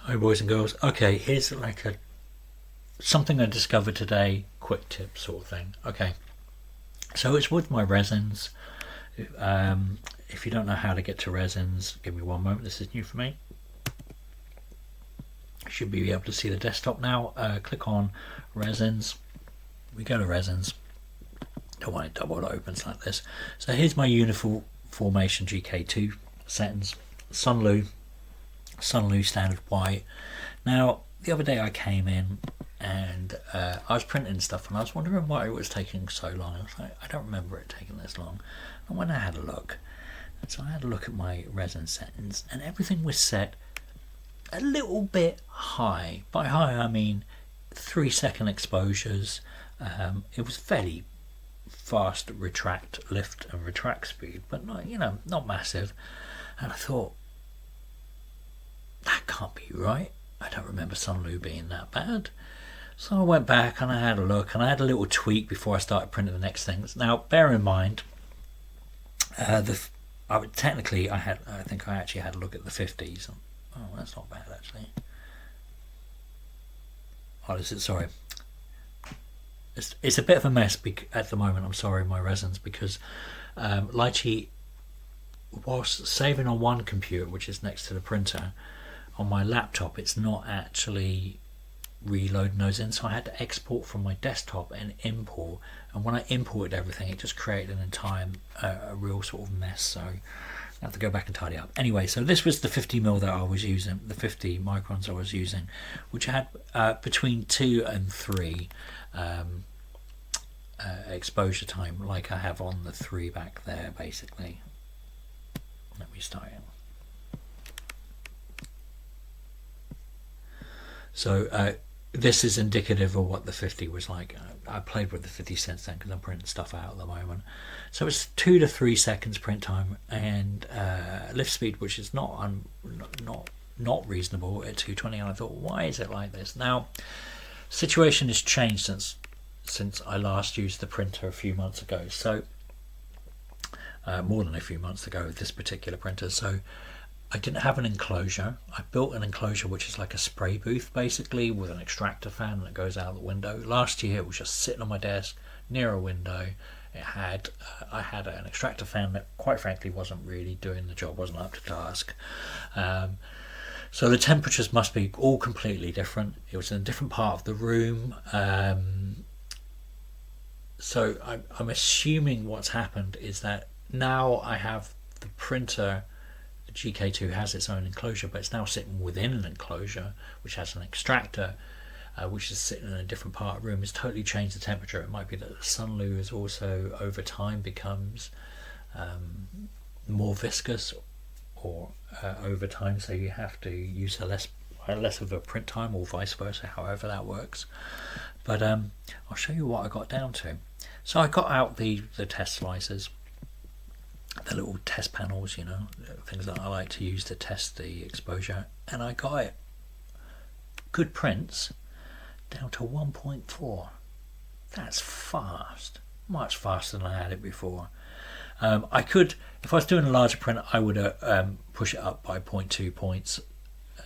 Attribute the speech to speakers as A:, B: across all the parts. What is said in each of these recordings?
A: Hi boys and girls. Okay, here's like a something I discovered today, quick tip sort of thing. Okay, so it's with my resins. If you don't know how to get to resins, give me one moment. This is new for me. You should be able to see the desktop now. Click on resins. We go to resins. Don't want it double opens like this. So here's my uniform formation GK2 settings. Sunlu standard white. Now the other day I came in and I was printing stuff and I was wondering why it was taking so long. I was like, I don't remember it taking this long. And when I had a look, so I had a look at my resin settings and everything was set a little bit high. By high I mean 3-second exposures. It was fairly fast lift and retract speed, but not, not massive. And I thought, that can't be right. I don't remember Sunlu being that bad. So I went back and I had a look and I had a little tweak before I started printing the next things. Now bear in mind, I think I actually had a look at the 50s. Oh, that's not bad actually. Oh, is it? Sorry. It's a bit of a mess at the moment. I'm sorry, my resins, because Lychee, whilst saving on one computer, which is next to the printer, on my laptop it's not actually reloading those in, so I had to export from my desktop and import, and when I imported everything it just created an entire a real sort of mess, so I have to go back and tidy up. Anyway, so this was the 50mm that I was using, the 50 microns I was using, which had between 2 and 3 exposure time, like I have on the 3 back there basically. Let me start it. So this is indicative of what the 50 was like. I played with the 50 since then because I'm printing stuff out at the moment. So it's 2 to 3 seconds print time and lift speed, which is not reasonable at 220. And I thought, why is it like this? Now, situation has changed since I last used the printer a few months ago. So more than a few months ago with this particular printer. So I didn't have an enclosure. I built an enclosure which is like a spray booth basically with an extractor fan that goes out the window. Last year it was just sitting on my desk near a window. I had an extractor fan that quite frankly wasn't really doing the job, wasn't up to task. So the temperatures must be all completely different. It was in a different part of the room. So I'm assuming what's happened is that now I have the printer. GK2 has its own enclosure, but it's now sitting within an enclosure which has an extractor which is sitting in a different part of the room. It's totally changed the temperature. It might be that the Sunlu is also over time becomes more viscous or over time, so you have to use less of a print time or vice versa, however that works. But I'll show you what I got down to. So I got out the test slicers, the little test panels, things that I like to use to test the exposure, and I got it good prints down to 1.4. That's fast, much faster than I had it before. I could, if I was doing a larger print, I would push it up by 0.2 points,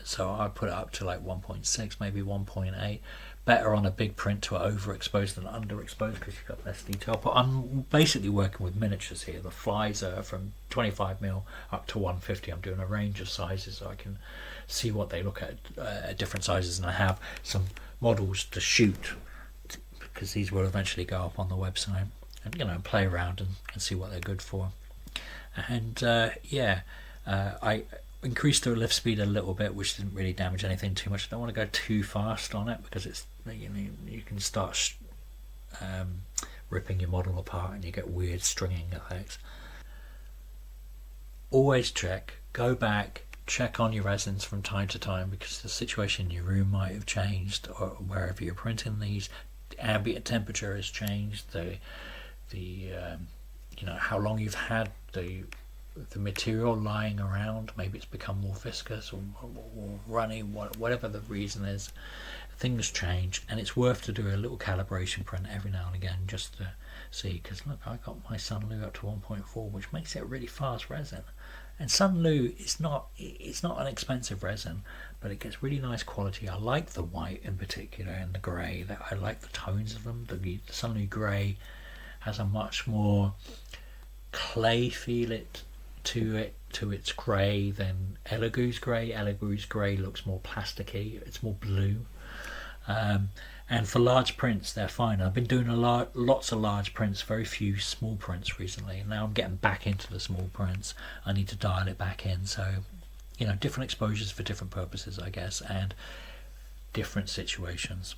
A: so I'd put it up to like 1.6, maybe 1.8. Better on a big print to overexpose than underexposed because you've got less detail. But I'm basically working with miniatures here. The flies are from 25mm up to 150. I'm doing a range of sizes so I can see what they look at different sizes, and I have some models to shoot because these will eventually go up on the website and play around and see what they're good for. And I increased the lift speed a little bit, which didn't really damage anything too much. I don't want to go too fast on it because it's you can start ripping your model apart and you get weird stringing effects. Always go back, check on your resins from time to time because the situation in your room might have changed, or wherever you're printing these, the ambient temperature has changed, the how long you've had the material lying around. Maybe it's become more viscous or runny, whatever the reason is. Things change, and it's worth to do a little calibration print every now and again just to see, because look, I got my Sunlu up to 1.4, which makes it a really fast resin, And Sunlu is not, it's not an expensive resin, but it gets really nice quality. I like the white in particular and the grey. I like the tones of them. The Sunlu grey has a much more clay feel to its grey than Elegoo's grey. Elegoo's grey looks more plasticky. It's more blue. And for large prints, they're fine. I've been doing lots of large prints, very few small prints recently. And now I'm getting back into the small prints. I need to dial it back in. So, you know, different exposures for different purposes, I guess, and different situations.